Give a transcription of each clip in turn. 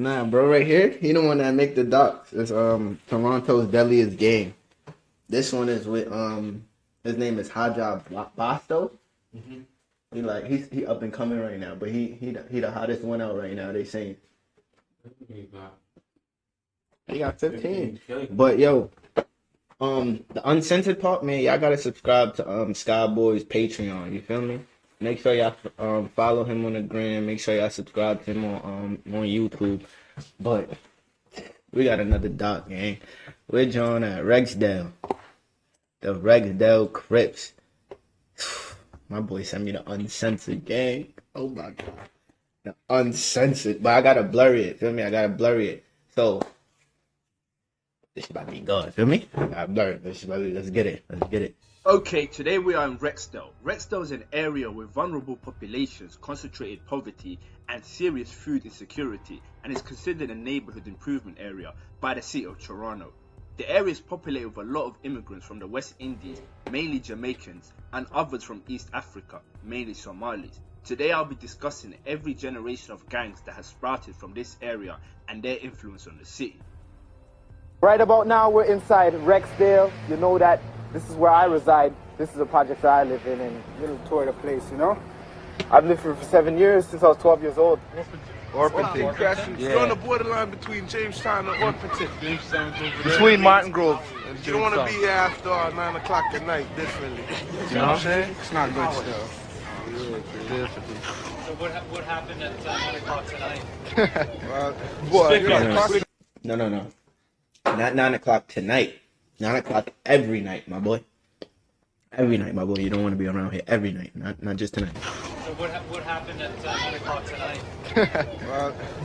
Nah, bro, right here, he the one that make the docs. It's Toronto's Deadliest Game. This one is with his name is Hajab Basto. Mm-hmm. He up and coming right now, but he the hottest one out right now. They saying he got 15. But yo, the uncensored part, man, y'all gotta subscribe to Skyboy's Patreon. You feel me? Make sure y'all follow him on the gram. Make sure y'all subscribe to him on YouTube. But we got another doc, gang. We're John at Rexdale. The Rexdale Crips. My boy sent me the uncensored, gang. Oh my god. The uncensored. But I gotta blur it. Feel me? I gotta blur it. So this about to be good. Feel me? I gotta blur it. Let's get it. Let's get it. Okay, today we are in Rexdale. Rexdale is an area with vulnerable populations, concentrated poverty, and serious food insecurity, and is considered a neighborhood improvement area by the city of Toronto. The area is populated with a lot of immigrants from the West Indies, mainly Jamaicans, and others from East Africa, mainly Somalis. Today I'll be discussing every generation of gangs that has sprouted from this area and their influence on the city. Right about now we're inside Rexdale. You know that this is where I reside. This is a project that I live in, and a little tour of the place, you know? I've lived here for 7 years, since I was 12 years old. Orpington. Yeah. You're on the borderline between Jamestown and Orpington. Between Martin Grove and You don't want to be here after 9 o'clock at night, definitely. You know what I'm saying? It's not good still. So what happened at 9 o'clock tonight? No. Not 9 o'clock tonight. 9 o'clock every night, my boy. Every night, my boy. You don't want to be around here every night, not just tonight. So what happened at 9 o'clock tonight?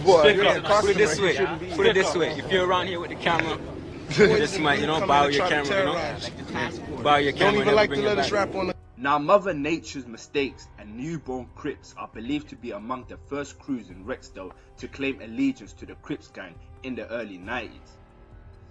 Put it this way. Put it this way. If you're around here with the camera, just might, borrow your camera, Borrow your camera. Don't even like to let us rap on the... Now, Mother Nature's mistakes and newborn Crips are believed to be among the first crews in Rexdale to claim allegiance to the Crips gang in the early 90s.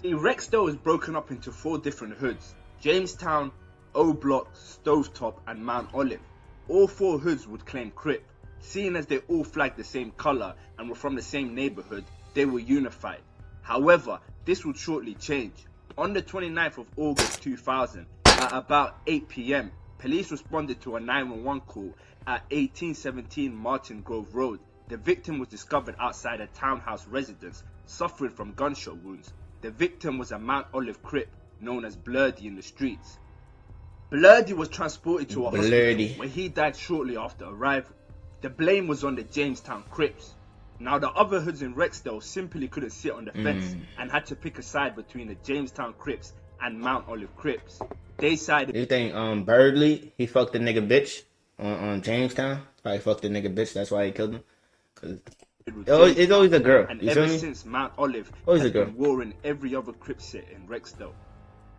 See, Rexdale is broken up into 4 different hoods: Jamestown, O-Block, Stovetop, and Mount Olive. All 4 hoods would claim Crip. Seeing as they all flagged the same colour and were from the same neighbourhood, they were unified. However, this would shortly change. On the 29th of August 2000, at about 8 PM, police responded to a 911 call at 1817 Martin Grove Road. The victim was discovered outside a townhouse residence, suffering from gunshot wounds. The victim was a Mount Olive Crip, known as Blurdy in the streets. Blurdy was transported to a hospital where he died shortly after arrival. The blame was on the Jamestown Crips. Now, the other hoods in Rexdale simply couldn't sit on the fence and had to pick a side between the Jamestown Crips and Mount Olive Crips. They sided. You think Birdley, he fucked the nigga bitch on Jamestown? Probably fucked the nigga bitch, that's why he killed him. Cause it's always a girl. And you ever feel me? since, Mount Olive Always has a girl. been warring every other Crip sit in Rexdale.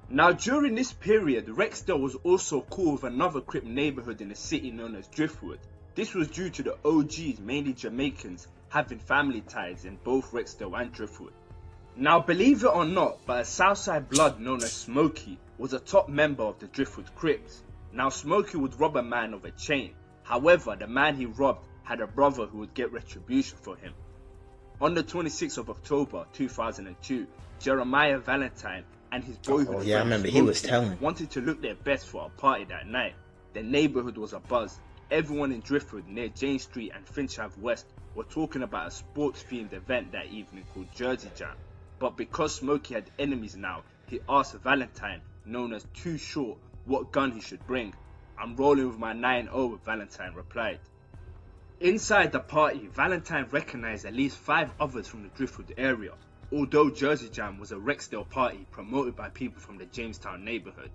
Now, during this period, Rexdale was also cool with another Crip neighbourhood in the city known as Driftwood. This was due to the OGs, mainly Jamaicans, having family ties in both Rexdale and Driftwood. Now, believe it or not, but a Southside blood known as Smokey was a top member of the Driftwood Crips. Now, Smokey would rob a man of a chain. However, the man he robbed had a brother who would get retribution for him. On the 26th of October 2002, Jeremiah Valentine and his boyhood friend I remember he was telling. wanted to look their best for a party that night. The neighbourhood was abuzz. Everyone in Driftwood near Jane Street and Finch Ave West were talking about a sports-themed event that evening called Jersey Jam. But because Smokey had enemies now, he asked Valentine, known as Too Short, what gun he should bring. "I'm rolling with my 9-0, Valentine replied. Inside the party, Valentine recognized at least 5 others from the Driftwood area. Although Jersey Jam was a Rexdale party promoted by people from the Jamestown neighbourhood,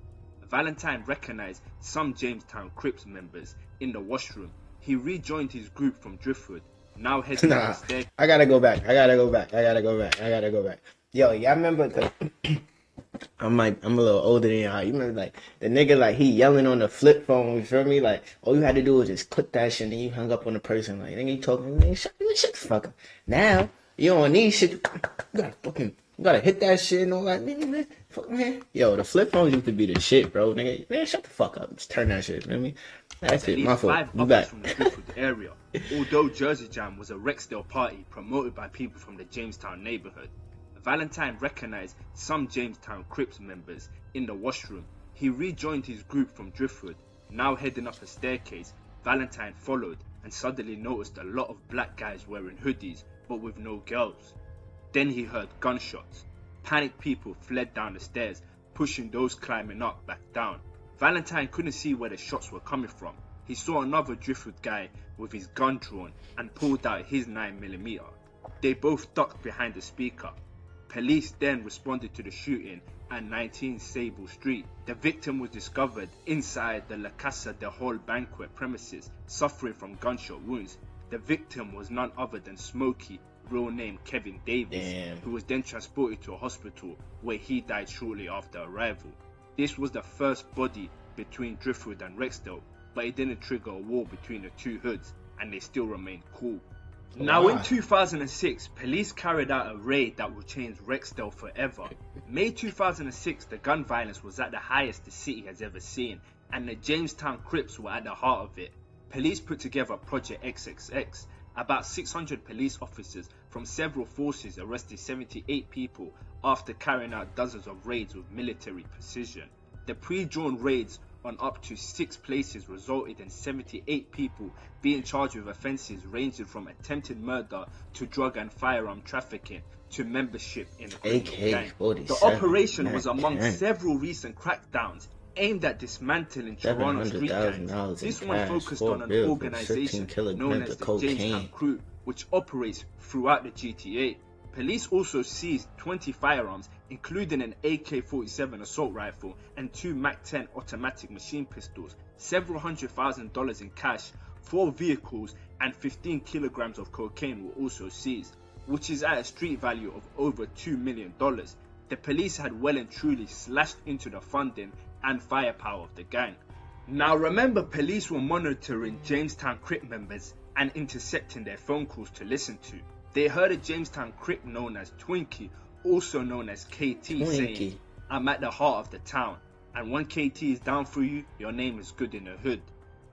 Valentine recognized some Jamestown Crips members in the washroom. He rejoined his group from Driftwood, now heading down the staircase. I gotta go back. Yo, y'all remember, cause I'm a little older than y'all. You remember, like, the nigga, like, he yelling on the flip phone, you feel me? Like, all you had to do was just click that shit and then you hung up on the person. Like, nigga, you talking, nigga, shut the fuck up. Now, you don't need shit. You gotta hit that shit and all that. Nigga, fuck, man. Yo, the flip phones used to be the shit, bro. Nigga, man, shut the fuck up. Just turn that shit, you know what I mean? That's at it, my least fault. 5 You others back. from the Driftwood area. Although Jersey Jam was a Rexdale party promoted by people from the Jamestown neighborhood, Valentine recognized some Jamestown Crips members in the washroom. He rejoined his group from Driftwood. Now heading up a staircase, Valentine followed and suddenly noticed a lot of black guys wearing hoodies but with no girls. Then he heard gunshots. Panicked people fled down the stairs, pushing those climbing up back down. Valentine couldn't see where the shots were coming from. He saw another Driftwood guy with his gun drawn and pulled out his 9mm. They both ducked behind the speaker. Police then responded to the shooting at 19 Sable Street. The victim was discovered inside the La Casa de Hall banquet premises, suffering from gunshot wounds. The victim was none other than Smokey, real name Kevin Davis, who was then transported to a hospital where he died shortly after arrival. This was the first body between Driftwood and Rexdale, but it didn't trigger a war between the two hoods, and they still remained cool. Now in 2006, police carried out a raid that would change Rexdale forever. May 2006, the gun violence was at the highest the city has ever seen, and the Jamestown Crips were at the heart of it. Police put together Project XXX. About 600 police officers from several forces arrested 78 people after carrying out dozens of raids with military precision. The pre-drawn raids on up to 6 places resulted in 78 people being charged with offences ranging from attempted murder to drug and firearm trafficking to membership in a criminal gang. The operation was among several recent crackdowns aimed at dismantling Toronto street gangs. This one focused on an organisation known as the Jamestown Crew, which operates throughout the GTA. Police also seized 20 firearms, including an AK-47 assault rifle and 2 MAC-10 automatic machine pistols, several $100,000 in cash, 4 vehicles, and 15 kilograms of cocaine were also seized, which is at a street value of over $2 million. The police had well and truly slashed into the funding and firepower of the gang. Now remember, police were monitoring Jamestown Crip members and intercepting their phone calls to listen to. They heard a Jamestown Crip known as Twinky, also known as KT, saying, "I'm at the heart of the town, and when KT is down for you, your name is good in the hood."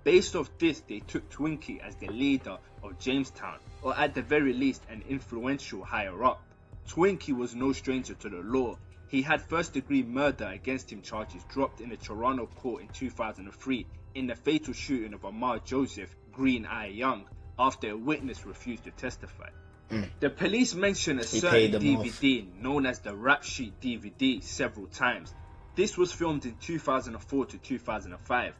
Based off this, they took Twinky as the leader of Jamestown, or at the very least an influential higher up. Twinky was no stranger to the law. He had first-degree murder against him charges dropped in a Toronto court in 2003 in the fatal shooting of Amar Joseph Green Eye Young after a witness refused to testify. The police mentioned a certain DVD known as the Rap Sheet DVD several times. This was filmed in 2004 to 2005,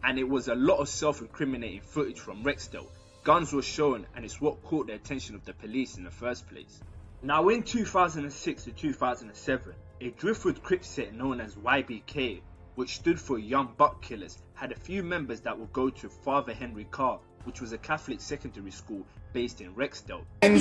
and it was a lot of self-incriminating footage from Rexdale. Guns were shown, and it's what caught the attention of the police in the first place. Now in 2006 to 2007, a Driftwood Crip set known as YBK, which stood for Young Buck Killers, had a few members that would go to Father Henry Carr, which was a Catholic secondary school based in Rexdale. YBK. Give me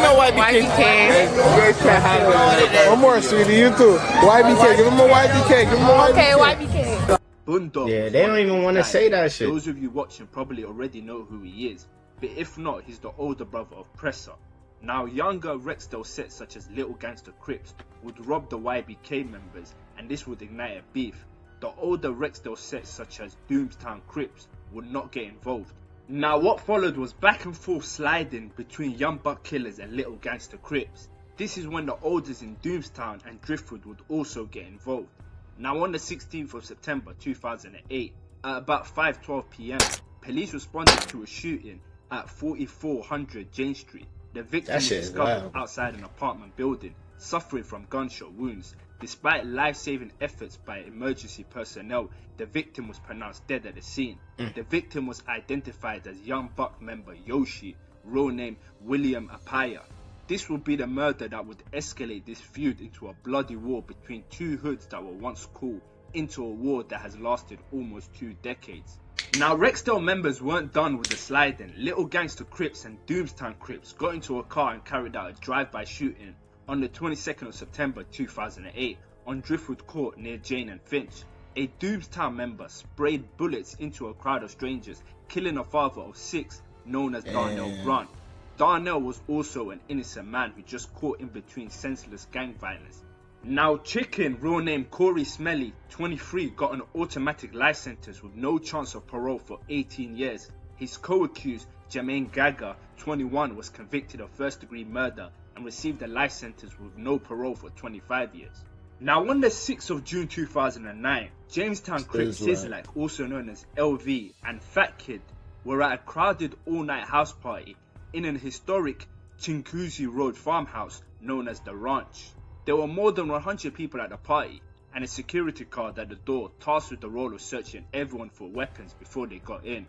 a YBK. One more, sweetie, you too. YBK, give him a YBK. Give him a YBK. Okay, YBK. Bundog. Yeah, they don't even want to say that shit. Those of you watching probably already know who he is, but if not, he's the older brother of Presser. Now, younger Rexdale sets such as Little Gangster Crips would rob the YBK members, and this would ignite a beef. The older Rexdale sets such as Doomstown Crips would not get involved. Now, what followed was back and forth sliding between Young Buck Killers and Little Gangster Crips. This is when the olders in Doomstown and Driftwood would also get involved. Now, on the 16th of September 2008, at about 5:12 PM, police responded to a shooting at 4400 Jane Street. The victim was discovered outside an apartment building, suffering from gunshot wounds. Despite life-saving efforts by emergency personnel, the victim was pronounced dead at the scene. The victim was identified as Young Buck member Yoshi, real name William Apaya. This will be the murder that would escalate this feud into a bloody war between two hoods that were once cool, into a war that has lasted almost 2 decades. Now, Rexdale members weren't done with the sliding. Little Gangster Crips and Doomstown Crips got into a car and carried out a drive-by shooting on the 22nd of September 2008 on Driftwood Court near Jane and Finch. A Doomstown member sprayed bullets into a crowd of strangers, killing a father of 6 known as Darnell Grant. Darnell was also an innocent man who just caught in between senseless gang violence. Now Chicken, real name Corey Smelly, 23, got an automatic life sentence with no chance of parole for 18 years. His co-accused, Jermaine Gagger, 21, was convicted of first-degree murder and received a life sentence with no parole for 25 years. Now on the 6th of June 2009, Jamestown Crips Sizzlac, also known as LV, and Fat Kid were at a crowded all-night house party in an historic Chinguzi Road farmhouse known as The Ranch. There were more than 100 people at the party, and a security guard at the door tasked with the role of searching everyone for weapons before they got in.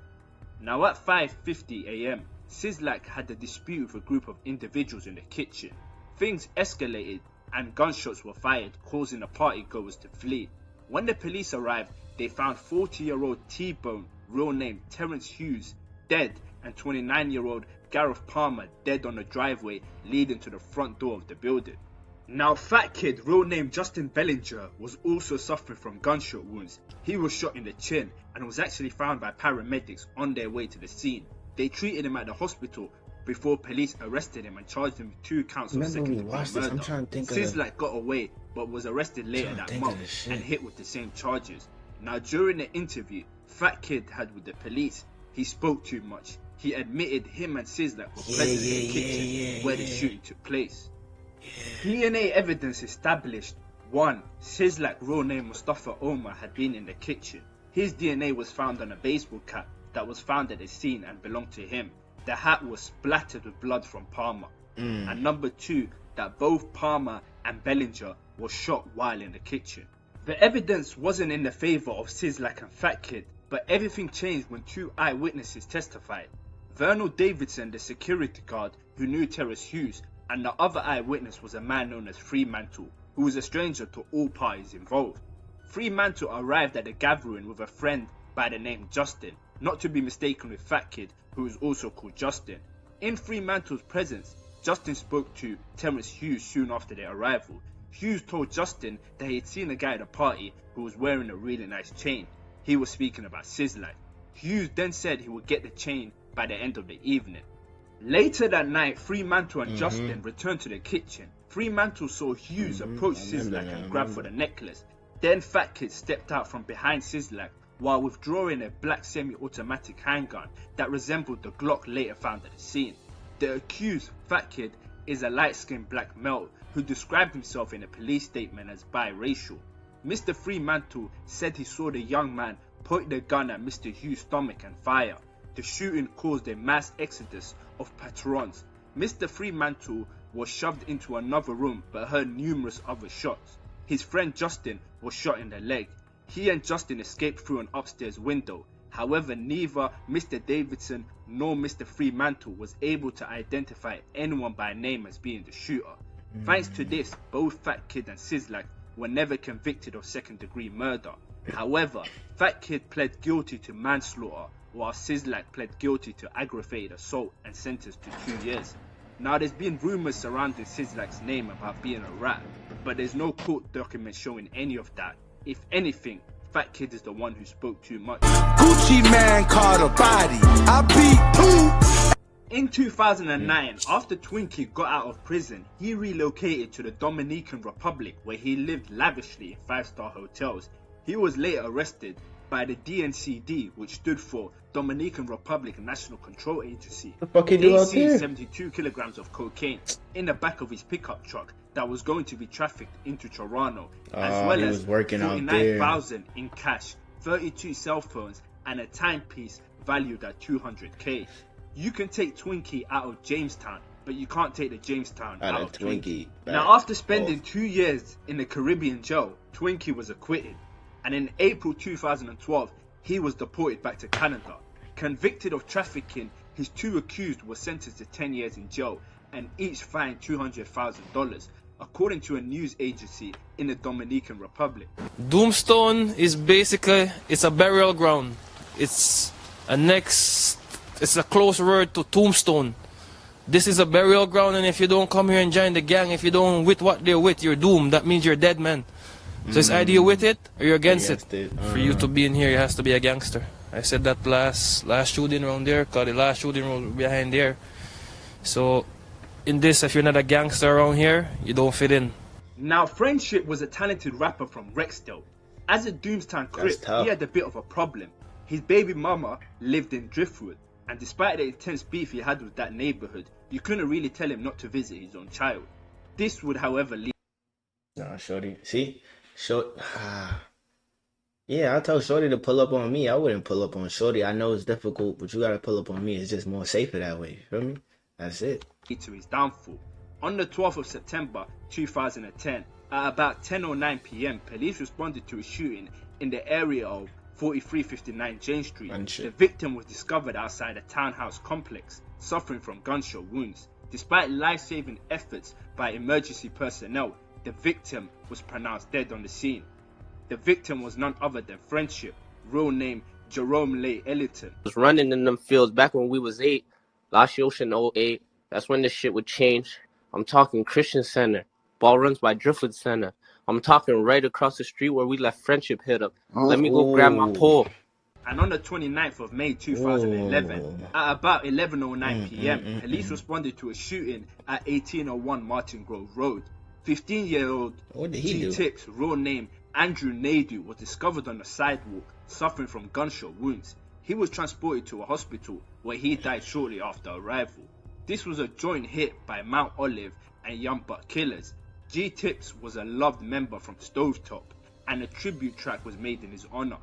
Now at 5:50 AM, Sizzlac had a dispute with a group of individuals in the kitchen. Things escalated and gunshots were fired, causing the partygoers to flee. When the police arrived, they found 40-year-old T-Bone, real name Terrence Hughes, dead, and 29-year-old Gareth Palmer dead on the driveway leading to the front door of the building. Now Fat Kid, real name Justin Bellinger, was also suffering from gunshot wounds. He was shot in the chin and was actually found by paramedics on their way to the scene. They treated him at the hospital before police arrested him and charged him with 2 counts of second-degree murder. Sizzlac got away but was arrested later that month and hit with the same charges. Now during the interview Fat Kid had with the police, he spoke too much. He admitted him and Sizzlac were present in the kitchen where the shooting took place. DNA evidence established 1. Sizzlac, real name Mustafa Omar, had been in the kitchen. His DNA was found on a baseball cap that was found at the scene and belonged to him. The hat was splattered with blood from Palmer. And number 2, that both Palmer and Bellinger were shot while in the kitchen. The evidence wasn't in the favour of Sizzlac and Fat Kid, but everything changed when 2 eyewitnesses testified. Vernal Davidson, the security guard who knew Terrence Hughes, and the other eyewitness was a man known as Fremantle, who was a stranger to all parties involved. Fremantle arrived at the gathering with a friend by the name Justin, not to be mistaken with Fat Kid, who was also called Justin. In Fremantle's presence, Justin spoke to Terrence Hughes soon after their arrival. Hughes told Justin that he had seen a guy at a party who was wearing a really nice chain. He was speaking about Sizzlac. Hughes then said he would get the chain by the end of the evening. Later that night, Fremantle and Justin returned to the kitchen. Fremantle saw Hughes approach Sizzlac and grab for the necklace. Then Fat Kid stepped out from behind Sizzlac while withdrawing a black semi-automatic handgun that resembled the Glock later found at the scene. The accused, Fat Kid, is a light-skinned black male who described himself in a police statement as biracial. Mr. Fremantle said he saw the young man point the gun at Mr. Hughes' stomach and fire. The shooting caused a mass exodus of patrons. Mr. Fremantle was shoved into another room but heard numerous other shots. His friend Justin was shot in the leg. He and Justin escaped through an upstairs window. However, neither Mr. Davidson nor Mr. Fremantle was able to identify anyone by name as being the shooter. Thanks to this, both Fat Kid and Sizzlac were never convicted of second-degree murder. However, Fat Kid pled guilty to manslaughter, while Sizzlac pled guilty to aggravated assault and sentenced to 2 years. Now there's been rumours surrounding Sizzlac's name about being a rat, but there's no court documents showing any of that. If anything, Fat Kid is the one who spoke too much. Gucci man caught a body, I beat 2. In 2009, after Twinky got out of prison, he relocated to the Dominican Republic where he lived lavishly in 5-star hotels. He was later arrested by the DNCD, which stood for Dominican Republic National Control Agency. The fuck he do out They there? seized 72 kilograms of cocaine in the back of his pickup truck that was going to be trafficked into Toronto, as well as $49,000 in cash, 32 cell phones, and a timepiece valued at $200K. You can take Twinky out of Jamestown, but you can't take the Jamestown out of Twinky. Now, after spending 2 years in the Caribbean jail, Twinky was acquitted, and in April 2012, he was deported back to Canada. Convicted of trafficking, his 2 accused were sentenced to 10 years in jail and each fined $200,000, according to a news agency in the Dominican Republic. Doomstone is basically, it's a burial ground. It's a close word to tombstone. This is a burial ground, and if you don't come here and join the gang, if you don't with what they're with, you're doomed. That means you're dead, man. So it's either you're with it or you're against it. For you to be in here, you has to be a gangster. I said that last shooting around there, cause the last shooting was behind there. So in this, if you're not a gangster around here, you don't fit in. Now, Friendship was a talented rapper from Rexdale. As a Doomstown Crip, he had a bit of a problem. His baby mama lived in Driftwood, and despite the intense beef he had with that neighborhood, you couldn't really tell him not to visit his own child. This would, however, lead... Nah, Shorty. See? Yeah, I told Shorty to pull up on me. I wouldn't pull up on Shorty. I know it's difficult, but you gotta pull up on me. It's just more safer that way. You feel me? That's it. ...to his downfall. On the 12th of September 2010, at about 10:09 p.m, police responded to a shooting in the area of 4359 Jane Street. The victim was discovered outside a townhouse complex, suffering from gunshot wounds. Despite life-saving efforts by emergency personnel, the victim was pronounced dead on the scene. The victim was none other than Friendship, real name Jerome Leigh Ellington. Was running in them fields back when we was 8, last Ocean 08. That's when this shit would change. I'm talking Christian Center. Ball runs by Driftwood Center. I'm talking right across the street where we left Friendship hit up. Let me go grab my pole. And on the 29th of May 2011, at about 11:09 p.m, police responded to a shooting at 1801 Martin Grove Road. 15-year-old G Tips, real name Andrew Naidu, was discovered on the sidewalk, suffering from gunshot wounds. He was transported to a hospital where he died shortly after arrival. This was a joint hit by Mount Olive and Young Buck Killers. G Tips was a loved member from Stovetop, and a tribute track was made in his honor.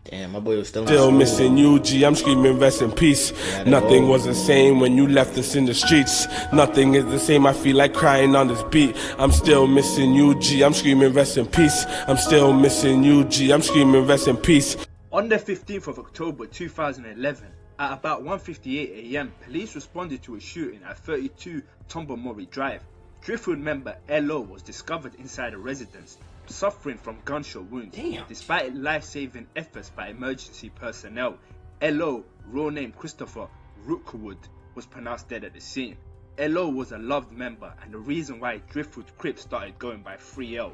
Damn, my boy was still missing you, G. I'm screaming rest in peace. Nothing was the same when you left us in the streets. Nothing is the same, I feel like crying on this beat. I'm still missing you, G. I'm screaming rest in peace. I'm still missing you, G. I'm screaming rest in peace. On the 15th of October 2011, at about 1:58 a.m, police responded to a shooting at 32 Tombamori Drive. Driftwood member LO was discovered inside a residence, suffering from gunshot wounds. Despite life-saving efforts by emergency personnel, LO, real name Christopher Rookwood, was pronounced dead at the scene. LO was a loved member and the reason why Driftwood Crips started going by 3L.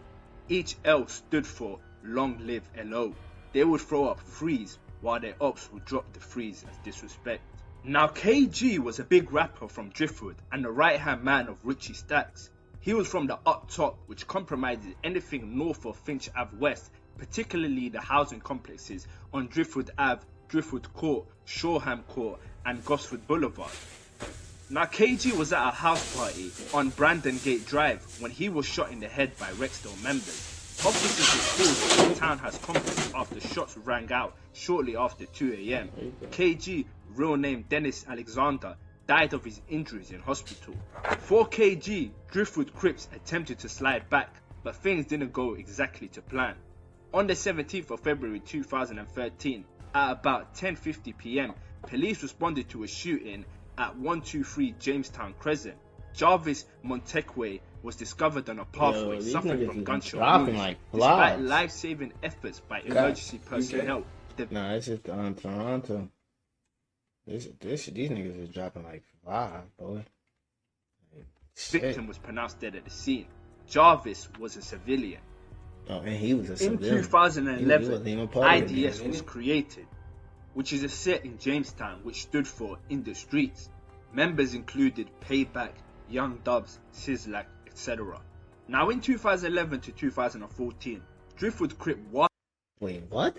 Each L stood for Long Live LO. They would throw up threes while their ops would drop the threes as disrespect. Now KG was a big rapper from Driftwood and the right hand man of Richie Stacks. He was from the up top, which compromises anything north of Finch Ave West, particularly the housing complexes on Driftwood Ave, Driftwood Court, Shoreham Court and Gosford Boulevard. Now KG was at a house party on Brandon Gate Drive when he was shot in the head by Rexdale members. Officers were called to the townhouse complex after shots rang out shortly after 2 a.m. KG, real name Dennis Alexander, died of his injuries in hospital. For KG, Driftwood Crips attempted to slide back, but things didn't go exactly to plan. On the 17th of February 2013, at about 10:50 p.m, police responded to a shooting at 123 Jamestown Crescent. Jarvis Monteque was discovered on a pathway suffering from gunshot wounds. Despite life-saving efforts by emergency personnel. Nah, it's just Toronto. These niggas is dropping like flies, boy. Victim was pronounced dead at the scene. Jarvis was a civilian. Oh, and he was a civilian. In 2011, IDS was created, which is a set in Jamestown which stood for In the Streets. Members included Payback, Young Dubs, Sizzlac, etc. Now in 2011 to 2014, Driftwood Crip was... Wait, what?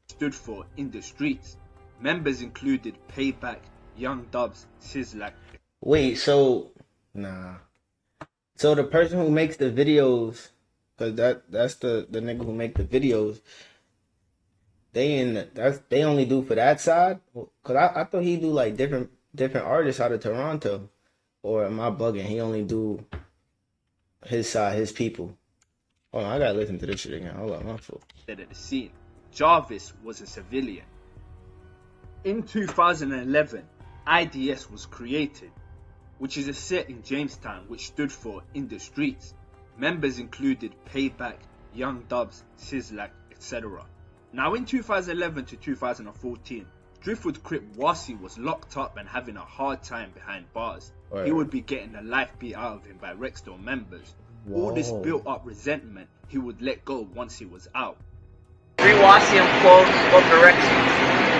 ...stood for In the Streets. Members included Payback, Young Dubs, Sizzlac. Wait, so... Nah. So the person who makes the videos, because that's the nigga who make the videos, they only do for that side? Because I thought he do like different artists out of Toronto. Or am I bugging? He only do his side, his people. Hold on, I gotta listen to this shit again. Hold on, my fault. At the scene, Jarvis was a civilian. In 2011, IDS was created, which is a set in Jamestown which stood for In the Streets. Members included Payback, Young Dubs, Sizzlac, etc. Now in 2011 to 2014, Driftwood Crip Wasi was locked up and having a hard time behind bars. He would be getting the life beat out of him by Rexdale members. All this built up resentment he would let go once he was out. Free Wasi and quotes, go for Rexdale.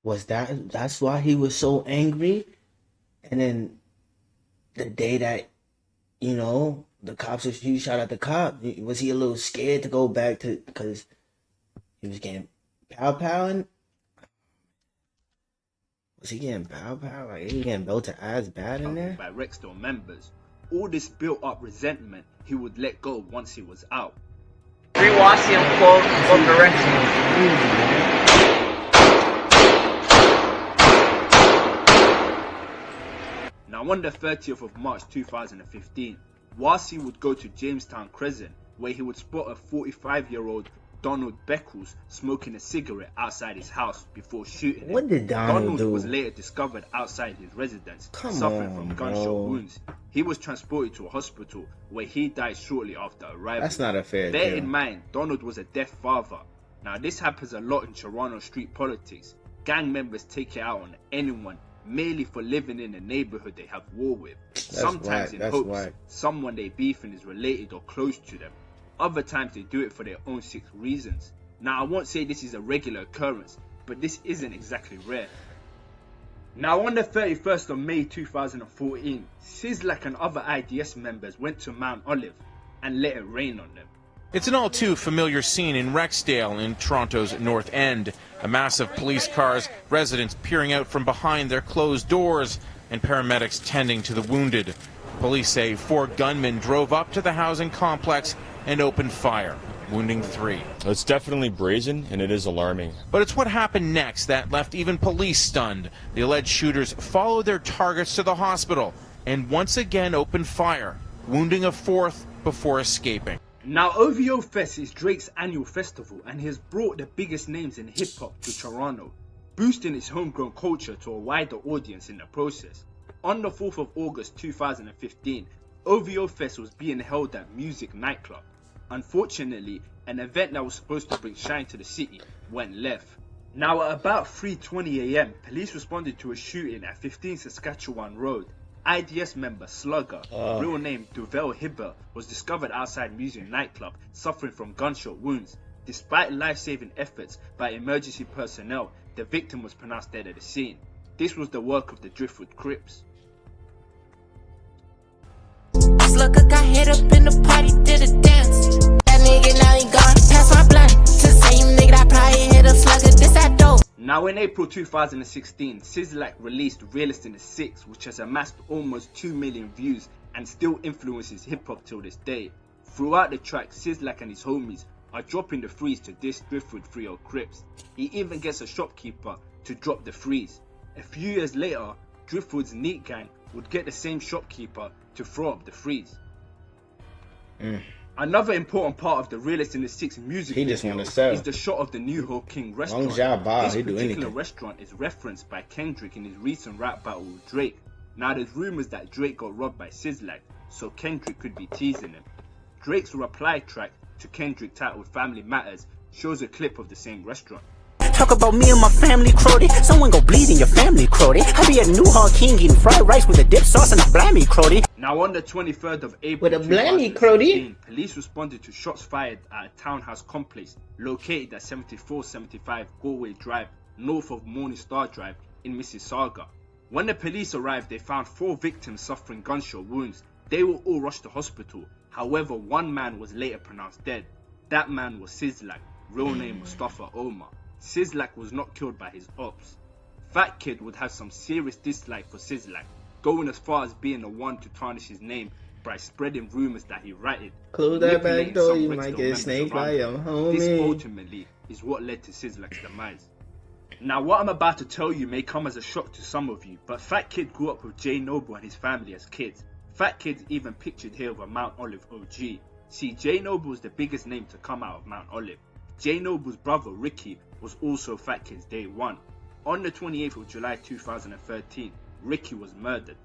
that's why he was so angry? And then the day that, you know, the cops, he shot at the cop, was he a little scared to go back to, because he was getting pow-powing? Was he getting pow-pow? Like, he getting belted ass bad in there? By Rexdale members. All this built up resentment he would let go once he was out. Rewatching quote from the Rexdale. Now on the 30th of March 2015, Wasi would go to Jamestown Crescent, where he would spot a 45-year-old Donald Beckles smoking a cigarette outside his house before shooting him. What did Donald do? Was later discovered outside his residence, Come suffering on, from gunshot bro. wounds. He was transported to a hospital where he died shortly after arrival. That's not a fair Bear deal. in mind, Donald was a deaf father. Now this happens a lot in Toronto street politics. Gang members take it out on anyone merely for living in a neighborhood they have war with. Sometimes in hopes someone they beefing is related or close to them. Other times they do it for their own sick reasons. Now I won't say this is a regular occurrence, but this isn't exactly rare. Now on the 31st of May 2014, Sizzlac and other IDS members went to Mount Olive and let it rain on them. It's an all too familiar scene in Rexdale in Toronto's North End. A mass of police cars, residents peering out from behind their closed doors, and paramedics tending to the wounded. Police say 4 gunmen drove up to the housing complex and opened fire, wounding 3. It's definitely brazen, and it is alarming. But it's what happened next that left even police stunned. The alleged shooters followed their targets to the hospital and once again opened fire, wounding a 4th before escaping. Now OVO Fest is Drake's annual festival and he has brought the biggest names in hip-hop to Toronto, boosting its homegrown culture to a wider audience in the process. On the 4th of August 2015, OVO Fest was being held at Music Nightclub. Unfortunately, an event that was supposed to bring shine to the city went left. Now at about 3:20 AM, police responded to a shooting at 15 Saskatchewan Road. IDS member Slugger, real name Duvel Hibber, was discovered outside Music Nightclub suffering from gunshot wounds. Despite life-saving efforts by emergency personnel, the victim was pronounced dead at the scene. This was the work of the Driftwood Crips. Slugger got hit up in the party, did a dance. That nigga now he gone, pass my blunt. To the same nigga that probably hit a slugger, this that dope. Now in April 2016, Sizzlac released Realist in the 6, which has amassed almost 2 million views and still influences hip-hop till this day. Throughout the track, Sizzlac and his homies are dropping the freeze to diss Driftwood 3 Crips. He even gets a shopkeeper to drop the freeze. A few years later, Driftwood's Neat Gang would get the same shopkeeper to throw up the freeze. Another important part of the Realist in the 6 music video is the shot of the New Ho King restaurant. This particular restaurant is referenced by Kendrick in his recent rap battle with Drake. Now there's rumors that Drake got robbed by Sizzlac, so Kendrick could be teasing him. Drake's reply track to Kendrick titled Family Matters shows a clip of the same restaurant. Talk about me and my family, crody. Someone go bleed in your family, crody. I be a New Hall King eating fried rice with a dip sauce and a blammy, crody. Now on the 23rd of April, with a blammy, crody, police responded to shots fired at a townhouse complex located at 7475 Galway Drive, north of Morningstar Drive in Mississauga. When the police arrived, they found 4 victims suffering gunshot wounds. They were all rushed to hospital. However, one man was later pronounced dead. That man was Sizzlac, real name Mustafa Omar. Sizzlac was not killed by his ops. Fat Kid would have some serious dislike for Sizzlac, going as far as being the one to tarnish his name by spreading rumors that he ratted. Close that back door, you might get snaked by your homie. This ultimately is what led to Sizzlac's demise. Now what I'm about to tell you may come as a shock to some of you, but Fat Kid grew up with Jay Noble and his family as kids. Fat Kid's even pictured here with a Mount Olive OG. See, Jay Noble is the biggest name to come out of Mount Olive. Jay Noble's brother Ricky was also Fat Kid's day one. On the 28th of July 2013, Ricky was murdered.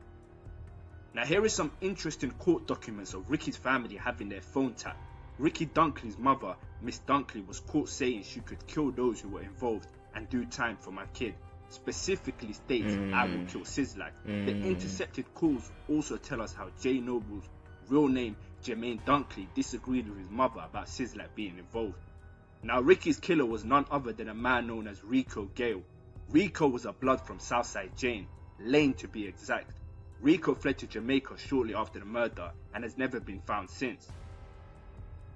Now here is some interesting court documents of Ricky's family having their phone tapped. Ricky Dunkley's mother, Miss Dunkley, was caught saying she could kill those who were involved and do time for my kid. Specifically states, I will kill Sizzlac. The intercepted calls also tell us how Jay Noble's real name, Jermaine Dunkley, disagreed with his mother about Sizzlac being involved. Now Ricky's killer was none other than a man known as Rico Gale. Rico was a blood from Southside Jane, Lane to be exact. Rico fled to Jamaica shortly after the murder and has never been found since.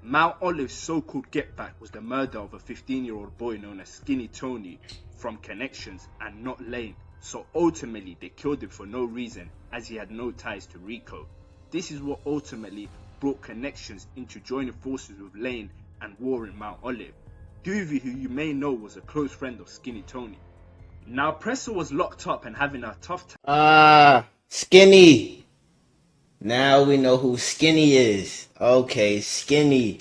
Mount Olive's so-called get back was the murder of a 15-year-old boy known as Skinny Tony from connections and not Lane, so ultimately they killed him for no reason as he had no ties to Rico. This is what ultimately brought connections into joining forces with Lane and warring Mount Olive. Doovie, who you may know, was a close friend of Skinny Tony. Now Presser was locked up and having a tough time. Skinny. Now we know who Skinny is. Okay, Skinny.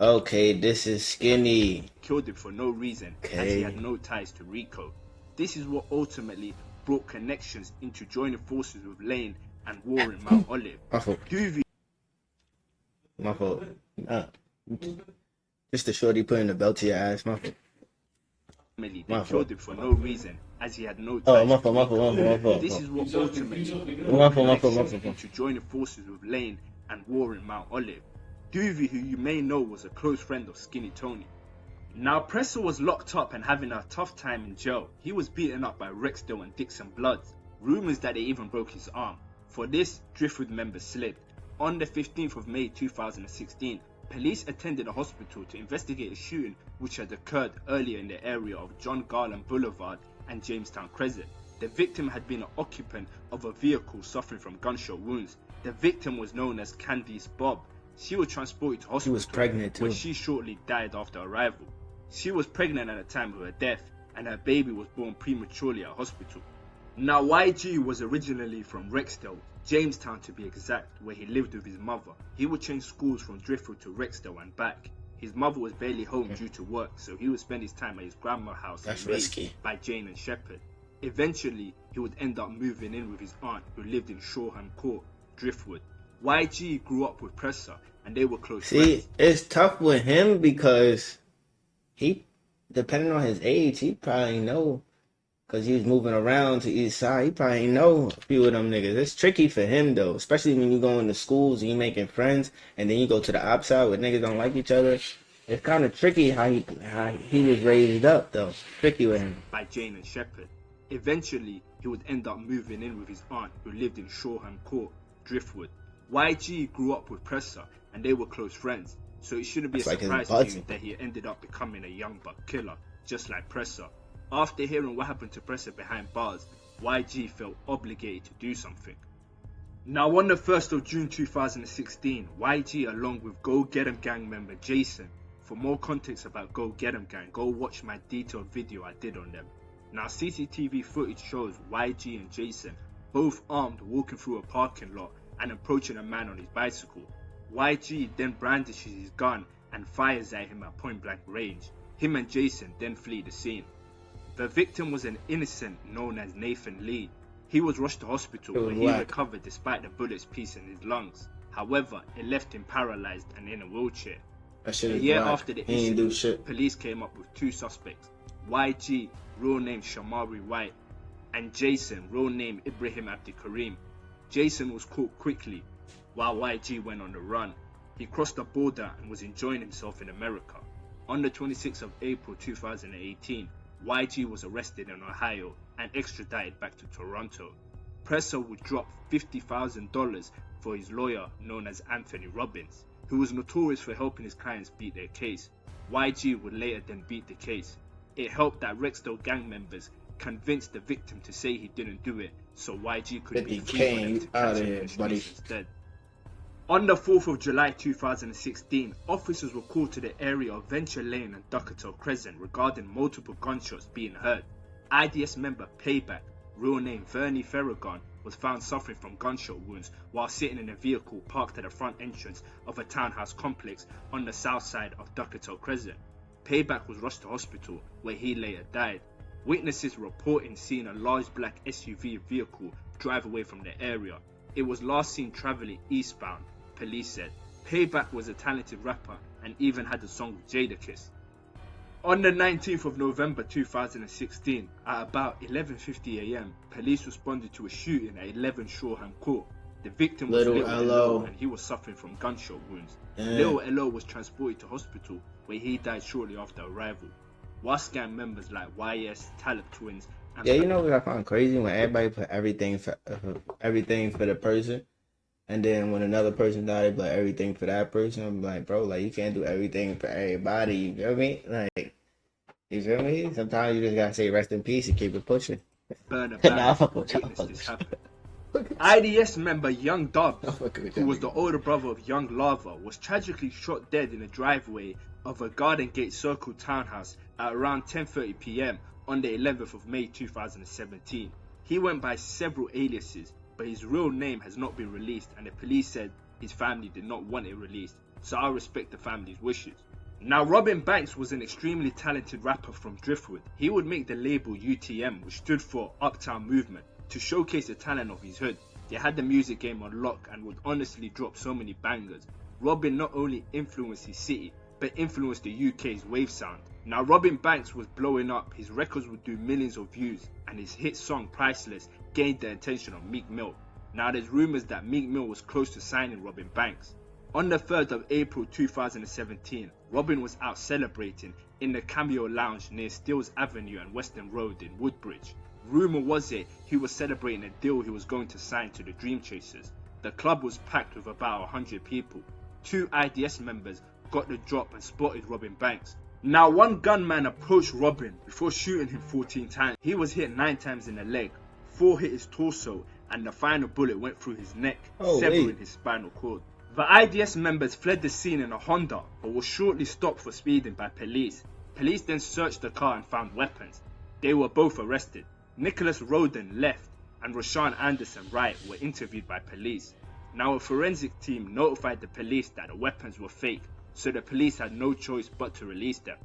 Okay, this is Skinny. Killed him for no reason as he had no ties to Rico. This is what ultimately brought connections into joining forces with Lane and warring Mount Olive. Doovie. My fault. Just the shorty putting the belt to your ass. My fault. They killed him for no reason as he had no ties my fault. This is what ultimately into joining forces with Lane and warring Mount Olive. Doovie, who you may know, was a close friend of Skinny Tony. Now Presser was locked up and having a tough time in jail. He was beaten up by Rexdale and Dixon Bloods. Rumours that they even broke his arm. For this, Driftwood members slid. On the 15th of May 2016, police attended a hospital to investigate a shooting which had occurred earlier in the area of John Garland Boulevard and Jamestown Crescent. The victim had been an occupant of a vehicle suffering from gunshot wounds. The victim was known as Candice Bob. She was transported to hospital. She was pregnant too, where she shortly died after arrival. She was pregnant at the time of her death and her baby was born prematurely at hospital. Now YG was originally from Rexdale, Jamestown to be exact, where he lived with his mother. He would change schools from Driftwood to Rexdale and back. His mother was barely home due to work, so he would spend his time at his grandma's house by Jane and Shepherd. Eventually, he would end up moving in with his aunt who lived in Shoreham Court, Driftwood. YG grew up with Presser and they were close friends. It's tough with him because he, depending on his age, he probably know. Because he was moving around to each side. He probably know a few of them niggas. It's tricky for him, though. Especially when you go into schools and you making friends. And then you go to the outside where niggas don't like each other. It's kind of tricky how he was raised up, though. Tricky with him. By Jane and Shepherd. Eventually, he would end up moving in with his aunt who lived in Shoreham Court, Driftwood. YG grew up with Presser and they were close friends. So it shouldn't be a surprise to you that he ended up becoming a young buck killer, just like Presser. After hearing what happened to Presser behind bars, YG felt obligated to do something. Now on the 1st of June 2016, YG along with Go Get 'Em Gang member Jason. For more context about Go Get 'Em Gang, go watch my detailed video I did on them. Now CCTV footage shows YG and Jason both armed walking through a parking lot and approaching a man on his bicycle. YG then brandishes his gun and fires at him at point blank range. Him and Jason then flee the scene. The victim was an innocent known as Nathan Lee. He was rushed to hospital where he recovered despite the bullets piercing his lungs. However, it left him paralyzed and in a wheelchair. A year after the incident, police came up with two suspects. YG, real name Shamari White, and Jason, real name Ibrahim Abdikarim. Jason was caught quickly while YG went on the run. He crossed the border and was enjoying himself in America. On the 26th of April 2018, YG was arrested in Ohio and extradited back to Toronto. Presser would drop $50,000 for his lawyer known as Anthony Robbins, who was notorious for helping his clients beat their case. YG would later then beat the case. It helped that Rexdale gang members convinced the victim to say he didn't do it, so YG could be free for them to cancel the instead. On the 4th of July 2016, officers were called to the area of Venture Lane and Duckerton Crescent regarding multiple gunshots being heard. IDS member Payback, real name Vernie Ferragon, was found suffering from gunshot wounds while sitting in a vehicle parked at the front entrance of a townhouse complex on the south side of Duckerton Crescent. Payback was rushed to hospital where he later died. Witnesses reporting seeing a large black SUV vehicle drive away from the area. It was last seen travelling eastbound, police said. Payback was a talented rapper and even had a song with Jadakiss. On the 19th of November 2016, at about 11:50 AM, police responded to a shooting at 11 Shoreham Court. The victim was Little L.O. and he was suffering from gunshot wounds. Little L.O. was transported to hospital where he died shortly after arrival. whilst gang members like YS, Talib Twins, and Yeah, you know what I find crazy? When everybody put everything for the person, and then when another person died, they put everything for that person. I'm like, bro, like you can't do everything for everybody. You feel me? Like, you feel me? Sometimes you just gotta say rest in peace and keep it pushing. burn a Nah, fuck with y'all. witness this happen. IDS member Young Dubs, who was the older brother of Young Lava, was tragically shot dead in the driveway of a Garden Gate Circle townhouse at around 10:30 p.m. on the 11th of May 2017. He went by several aliases, but his real name has not been released, and the police said his family did not want it released, so I respect the family's wishes. Now, Robin Banks was an extremely talented rapper from Driftwood. He would make the label UTM, which stood for Uptown Movement, to showcase the talent of his hood. They had the music game on lock and would honestly drop so many bangers. Robin not only influenced his city, but influenced the UK's wave sound. Now, Robin Banks was blowing up, his records would do millions of views, and his hit song Priceless gained the attention of Meek Mill. Now, there's rumours that Meek Mill was close to signing Robin Banks. On the 3rd of April 2017, Robin was out celebrating in the Cameo Lounge near Steeles Avenue and Western Road in Woodbridge. Rumour was it he was celebrating a deal he was going to sign to the Dream Chasers. The club was packed with about 100 people. 2 IDS members got the drop and spotted Robin Banks. Now, one gunman approached Robin before shooting him 14 times. He was hit 9 times in the leg, 4 hit his torso, and the final bullet went through his neck, severing his spinal cord. The IDS members fled the scene in a Honda, but were shortly stopped for speeding by police. Police then searched the car and found weapons. They were both arrested. Nicholas Roden left, and Rashawn Anderson Wright were interviewed by police. Now, a forensic team notified the police that the weapons were fake, so the police had no choice but to release them.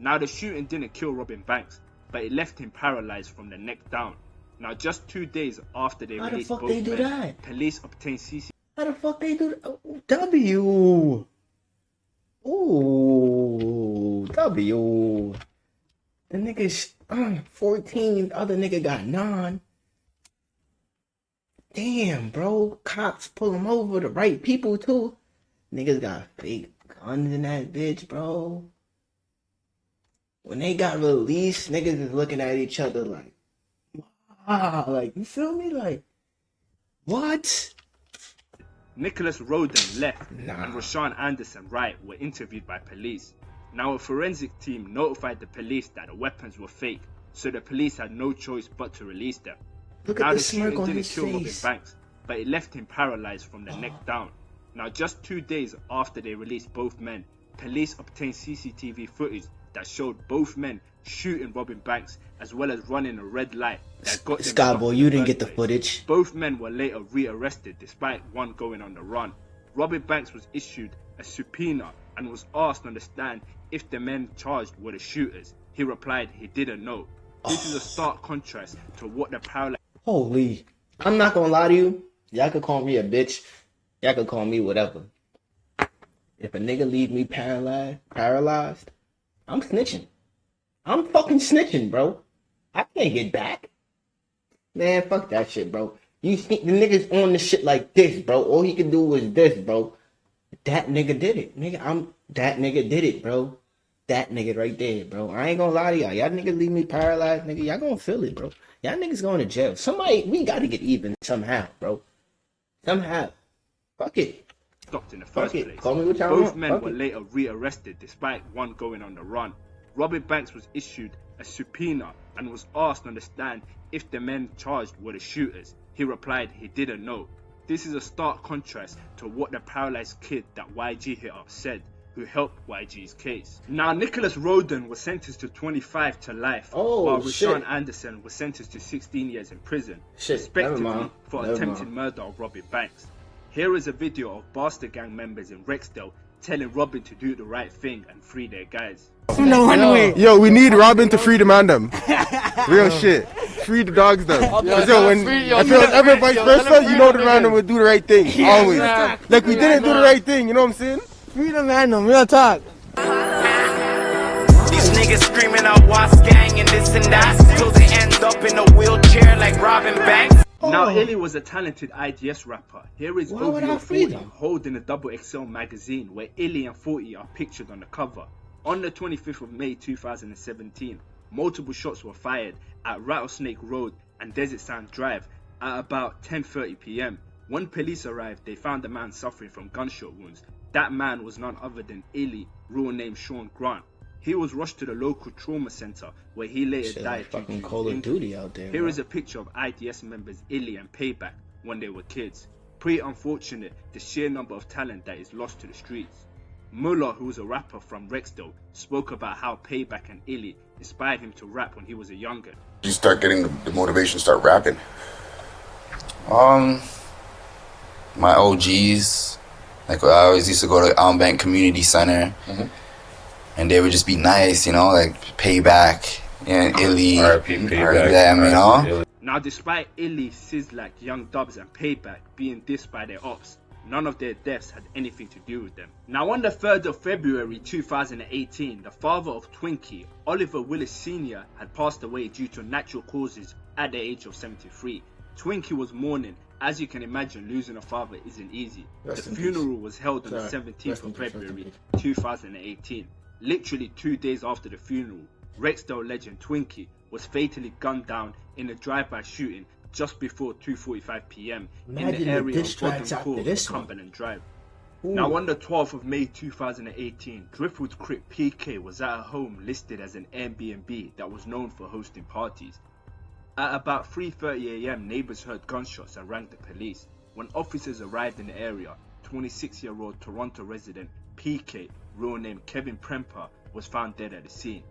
Now, the shooting didn't kill Robin Banks, but it left him paralyzed from the neck down. Now, just 2 days after they released both men, police obtained CCTV. How the fuck they do that? Oh, W. Ooh, W. The nigga's 14, the other nigga got 9. Damn, bro. Cops pull him over, the right people too. Niggas got fake guns in that bitch, bro. When they got released, niggas is looking at each other like, wow, like, you feel me? Like, what? Nicholas Roden left, and Rashawn Anderson Wright were interviewed by police. Now, a forensic team notified the police that the weapons were fake, so the police had no choice but to release them. Look now, at the the smirk shooting on didn't his kill Robin face. Banks, but it left him paralyzed from the neck down. Now, just 2 days after they released both men, police obtained CCTV footage that showed both men shooting Robin Banks, as well as running a red light that got them stopped Skyboy, in you the didn't first get the place. footage. Both men were later rearrested despite one going on the run. Robin Banks was issued a subpoena and was asked on the stand if the men charged were the shooters. He replied he didn't know. This is a stark contrast to what the paralyzed... Holy. I'm not gonna lie to you. Y'all could call me a bitch. Y'all could call me whatever. If a nigga leave me paralyzed, I'm snitching. I'm fucking snitching, bro. I can't get back. Man, fuck that shit, bro. You think the nigga's on the shit like this, bro. All he can do was this, bro. That nigga did it. That nigga did it, bro. That nigga right there, bro. I ain't gonna lie to y'all. Y'all niggas leave me paralyzed, nigga. Y'all gonna feel it, bro. Y'all niggas going to jail. We gotta get even somehow, bro. Somehow. Fuck it. Stopped in the first place. Call me what y'all Both want. men Fuck were it. later rearrested despite one going on the run. Robin Banks was issued a subpoena and was asked on the stand if the men charged were the shooters. He replied he didn't know. This is a stark contrast to what the paralyzed kid that YG hit up said, who helped YG's case. Now, Nicholas Roden was sentenced to 25 to life, while Rashawn Anderson was sentenced to 16 years in prison, respectively for attempted murder of Robin Banks. Here is a video of Bastard Gang members in Rexdale telling Robin to do the right thing and free their guys. Yo, we need Robin to free the man them. Real shit. Free the dogs them. Yo, when I feel ever vice versa, you know the man them would do the right thing. Always. Like we didn't do the right thing, you know what I'm saying? Free the man them, real talk. These niggas screaming out Wasp Gang and this and that, till they end up in a wheelchair like Robin Banks. Now, Illy was a talented IDS rapper. Here is OVO 40 holding a XXL magazine where Illy and 40 are pictured on the cover. On the 25th of May 2017, multiple shots were fired at Rattlesnake Road and Desert Sand Drive at about 10:30 p.m. When police arrived, they found a man suffering from gunshot wounds. That man was none other than Illy, real name Sean Grant. He was rushed to the local trauma center where he later died due to Call of Duty out there. Here is a picture of IDS members Illy and Payback when they were kids. Pretty unfortunate, the sheer number of talent that is lost to the streets. Mullah, who was a rapper from Rexdale, spoke about how Payback and Illy inspired him to rap when he was a younger. You start getting the motivation to start rapping? My OGs, like I always used to go to Almbank Community Center, and they would just be nice, you know, like Payback and Illy, them, you know. Now, despite Illy, Sizzlac, Young Dubs, and Payback being dissed by their ops, none of their deaths had anything to do with them. Now, on the 3rd of February 2018, the father of Twinky, Oliver Willis Sr., had passed away due to natural causes at the age of 73. Twinky was mourning. As you can imagine, losing a father isn't easy. The funeral was held on the 17th of February 2018. Literally 2 days after the funeral, Rexdale legend Twinky was fatally gunned down in a drive-by shooting just before 2:45 p.m. in the area of Bodden Court, Cumberland Drive. Now, on the 12th of May 2018, Driftwood Crip PK was at a home listed as an Airbnb that was known for hosting parties. At about 3:30 a.m, neighbors heard gunshots and rang the police. When officers arrived in the area, 26-year-old Toronto resident PK, real name Kevin Premper, was found dead at the scene.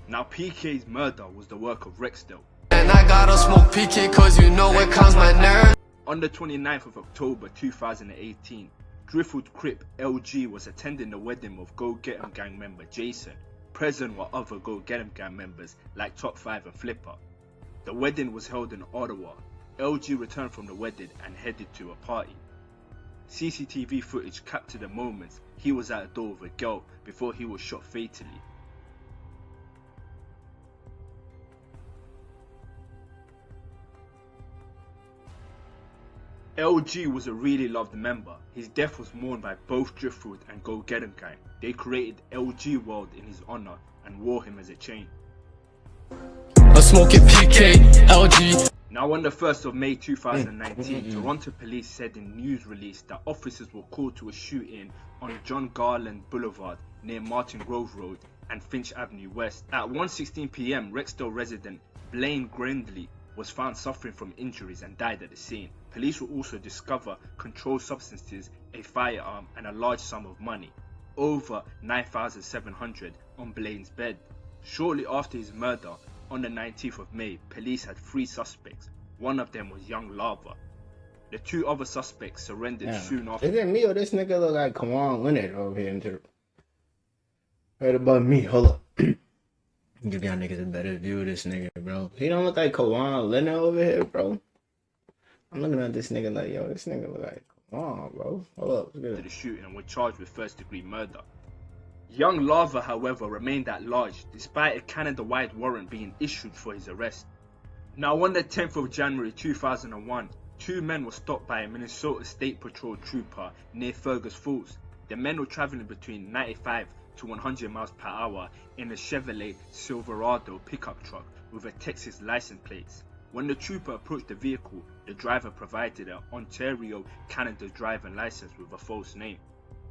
Now, PK's murder was the work of Rexdale. And I gotta smoke PK cause you know it comes my nerve. On the 29th of October 2018, Driftwood Crip LG was attending the wedding of Go Get 'Em Gang member Jason. Present were other Go Get 'Em Gang members like Top 5 and Flipper. The wedding was held in Ottawa. LG returned from the wedding and headed to a party. CCTV footage captured the moments he was at the door of a girl before he was shot fatally. LG was a really loved member. His death was mourned by both Driftwood and Go Get 'Em Gang. They created LG World in his honor and wore him as a chain. A smoking PK, LG. Now, on the 1st of May 2019, Toronto police said in news release that officers were called to a shooting on John Garland Boulevard near Martin Grove Road and Finch Avenue West. At 1:16 p.m, Rexdale resident Blaine Grindley was found suffering from injuries and died at the scene. Police will also discover controlled substances, a firearm, and a large sum of money, over $9,700, on Blaine's bed. Shortly after his murder, on the 19th of May, police had 3 suspects. One of them was Young Lava. The 2 other suspects surrendered soon after. Is it me or this nigga look like Kawan Leonard over here? Right above me, hold up. Give y'all niggas a better view of this nigga, bro. He don't look like Kawan Leonard over here, bro. I'm looking at this nigga like, yo, this nigga look like, come on, bro. Hold up. The shooting and were charged with first-degree murder. Young Lava, however, remained at large despite a Canada-wide warrant being issued for his arrest. Now, on the 10th of January 2001, 2 men were stopped by a Minnesota State Patrol trooper near Fergus Falls. The men were traveling between 95 to 100 miles per hour in a Chevrolet Silverado pickup truck with a Texas license plate. When the trooper approached the vehicle, the driver provided an Ontario, Canada driving license with a false name.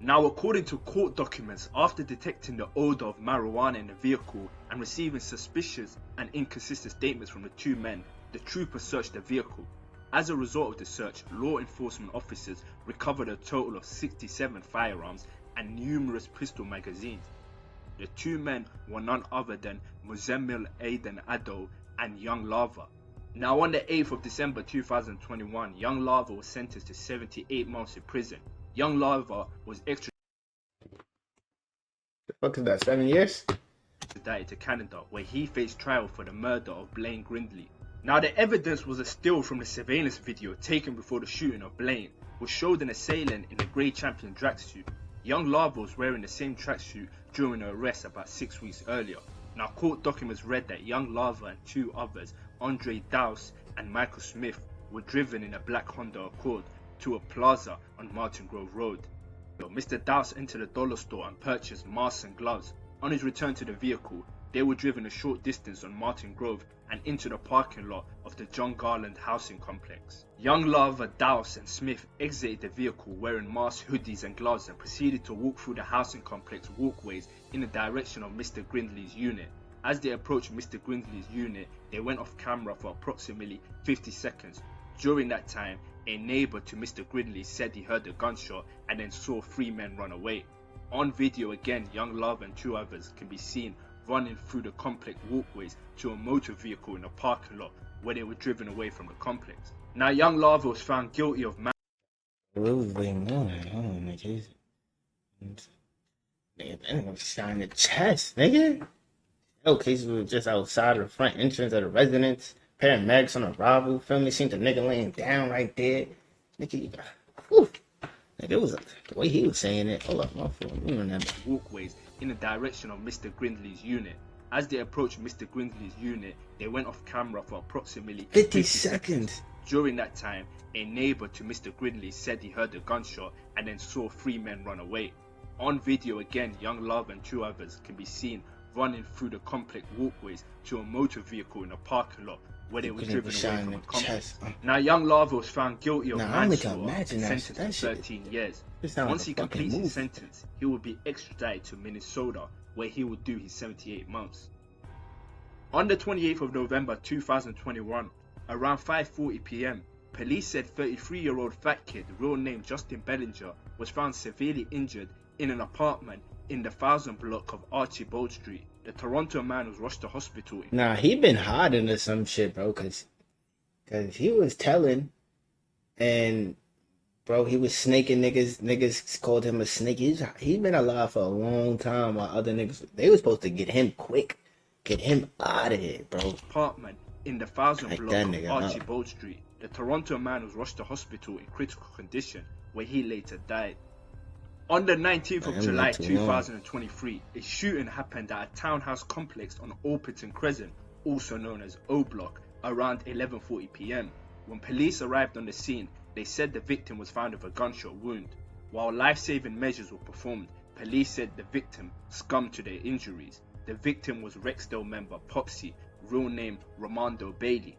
Now, according to court documents, after detecting the odor of marijuana in the vehicle and receiving suspicious and inconsistent statements from the 2 men, the trooper searched the vehicle. As a result of the search, law enforcement officers recovered a total of 67 firearms and numerous pistol magazines. The 2 men were none other than Muzemil Aiden Ado and Young Lava. Now, on the 8th of December 2021, Young Lava was sentenced to 78 months in prison. Young Lava was extradited. The fuck is that, 7 years? To Canada, where he faced trial for the murder of Blaine Grindley. Now, the evidence was a still from the surveillance video taken before the shooting of Blaine, which showed an assailant in a grey champion tracksuit. Young Lava was wearing the same tracksuit during the arrest about 6 weeks earlier. Now, court documents read that Young Lava and 2 others, Andre Dowse and Michael Smith, were driven in a black Honda Accord to a plaza on Martin Grove Road. Mr. Dowse entered a dollar store and purchased masks and gloves. On his return to the vehicle, they were driven a short distance on Martin Grove and into the parking lot of the John Garland housing complex. Young Lava, Dowse and Smith exited the vehicle wearing masks, hoodies and gloves and proceeded to walk through the housing complex walkways in the direction of Mr. Grindley's unit. As they approached Mr. Grindley's unit, they went off camera for approximately 50 seconds. During that time, a neighbor to Mr. Grindley said he heard a gunshot and then saw 3 men run away. On video again, Young Love and 2 others can be seen running through the complex walkways to a motor vehicle in a parking lot where they were driven away from the complex. Now, Young Lava was found guilty of What was waiting on? Hold on, nigga. Nigga, that nigga was shot in the chest, nigga. No cases were just outside of the front entrance of the residence. Paramedics on arrival. Family seen the nigga laying down right there. Nigga, whew. Nigga, it was the way he was saying it. Hold up, my phone. Walkways in the direction of Mr. Grindley's unit. As they approached Mr. Grindley's unit, they went off camera for approximately 50 seconds. During that time, a neighbor to Mr. Grindley said he heard a gunshot and then saw 3 men run away. On video again, Young Love and 2 others can be seen running through the complex walkways to a motor vehicle in a parking lot where they were driven away from a complex. Now, Young Lava was found guilty of manslaughter and sentenced to 13 years. Once he completes his sentence, he will be extradited to Minnesota, where he will do his 78 months. On the 28th of November 2021, around 5:40 p.m, police said 33-year-old fat kid, real name Justin Bellinger, was found severely injured in an apartment in the 1000 block of Archibald Street. The Toronto man was rushed to hospital. Nah, he been hiding to some shit, bro, cause he was telling, and bro, he was snaking niggas. Niggas called him a snake. He's been alive for a long time, while other niggas, they were supposed to get him quick, get him out of here, bro. Apartment in the 1000 block of Archibald Street. The Toronto man was rushed to hospital in critical condition, where he later died. On the 19th of July 2023, a shooting happened at a townhouse complex on Orpington Crescent, also known as O Block, around 11:40 p.m. When police arrived on the scene, they said the victim was found with a gunshot wound. While life-saving measures were performed, police said the victim succumbed to their injuries. The victim was Rexdale member Popsy, real name Ramondo Bailey.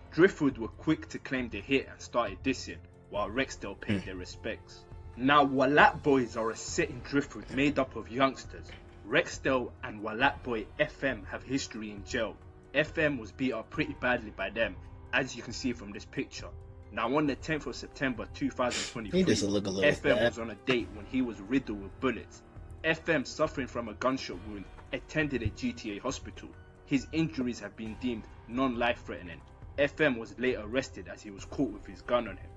Driftwood were quick to claim the hit and started dissing, while Rexdale paid their respects. Now, Wallat Boys are a set in Driftwood made up of youngsters. Rexdale and Wallat Boy FM have history in jail. FM was beat up pretty badly by them, as you can see from this picture. Now, on the 10th of September 2023, FM was on a date when he was riddled with bullets. FM, suffering from a gunshot wound, attended a GTA hospital. His injuries have been deemed non-life-threatening. FM was later arrested as he was caught with his gun on him.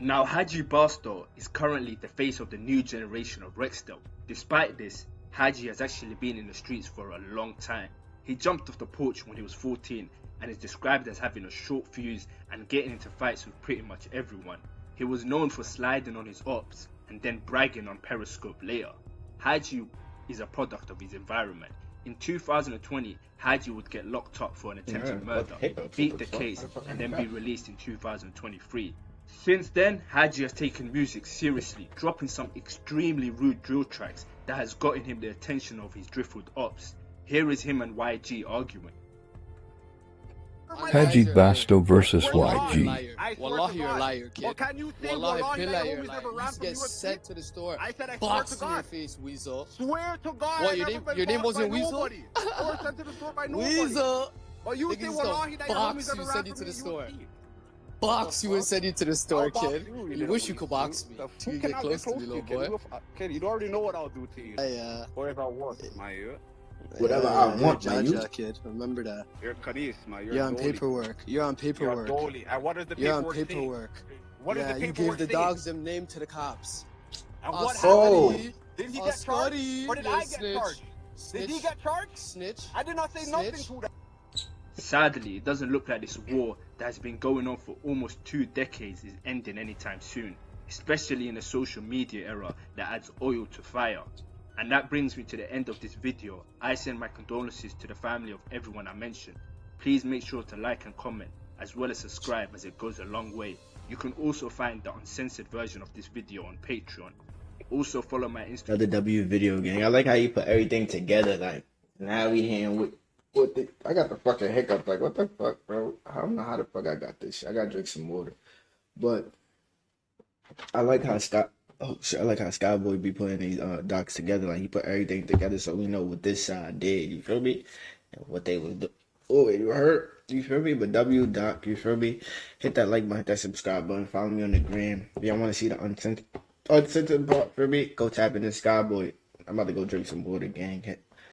Now, Haji Barstow is currently the face of the new generation of Rexdale. Despite this, Haji has actually been in the streets for a long time. He jumped off the porch when he was 14 and is described as having a short fuse and getting into fights with pretty much everyone. He was known for sliding on his ops and then bragging on Periscope later. Haji is a product of his environment. In 2020, Haji would get locked up for an attempted murder, beat the case, and then be released in 2023. Since then, Haji has taken music seriously, dropping some extremely rude drill tracks that has gotten him the attention of his Driftwood ops. Here is him and YG arguing. Haji Basto versus YG. Wallahi, you're a liar, kid. Wallahi, billahi, you're a liar. You used to get sent to the store. Box in your face, Weasel. Swear to God. What, your name wasn't Weasel? Weasel! You think Wallahi that box you send you to the store. Box you and send you to the store, kid. You wish you could box me. You get close to me, little boy. Kid, you already know what I'll do to you. Whatever I want, my ear. Whatever I want, my youth. Kid, remember that. You're Kadis, my. You're on paperwork. You're on paperwork. And what does the paperwork You're on paperwork. What does the paperwork you gave the dogs them name to the cops. And what happened? Did he get charged? Or did I get charged? Did he get charged? Snitch. I did not say nothing to that. Sadly, it doesn't look like this war that has been going on for almost 2 decades is ending anytime soon, especially in the social media era that adds oil to fire. And that brings me to the end of this video. I send my condolences to the family of everyone I mentioned. Please make sure to like and comment, as well as subscribe, as it goes a long way. You can also find the uncensored version of this video on Patreon. Also follow my Instagram. Another W video gang. I like how you put everything together. Like now we here with the. I got the fucking hiccup. Like what the fuck, bro? I don't know how the fuck I got this shit. I gotta drink some water. But I like how Scott. Oh shit! I like how Skyboy be putting these docs together. Like he put everything together so we know what this side did. You feel me? And what they was do. Oh, you heard? You feel me? But W doc, you feel me? Hit that like button, hit that subscribe button. Follow me on the gram. If y'all want to see the uncensored part for me, go tap into Skyboy. I'm about to go drink some water, gang.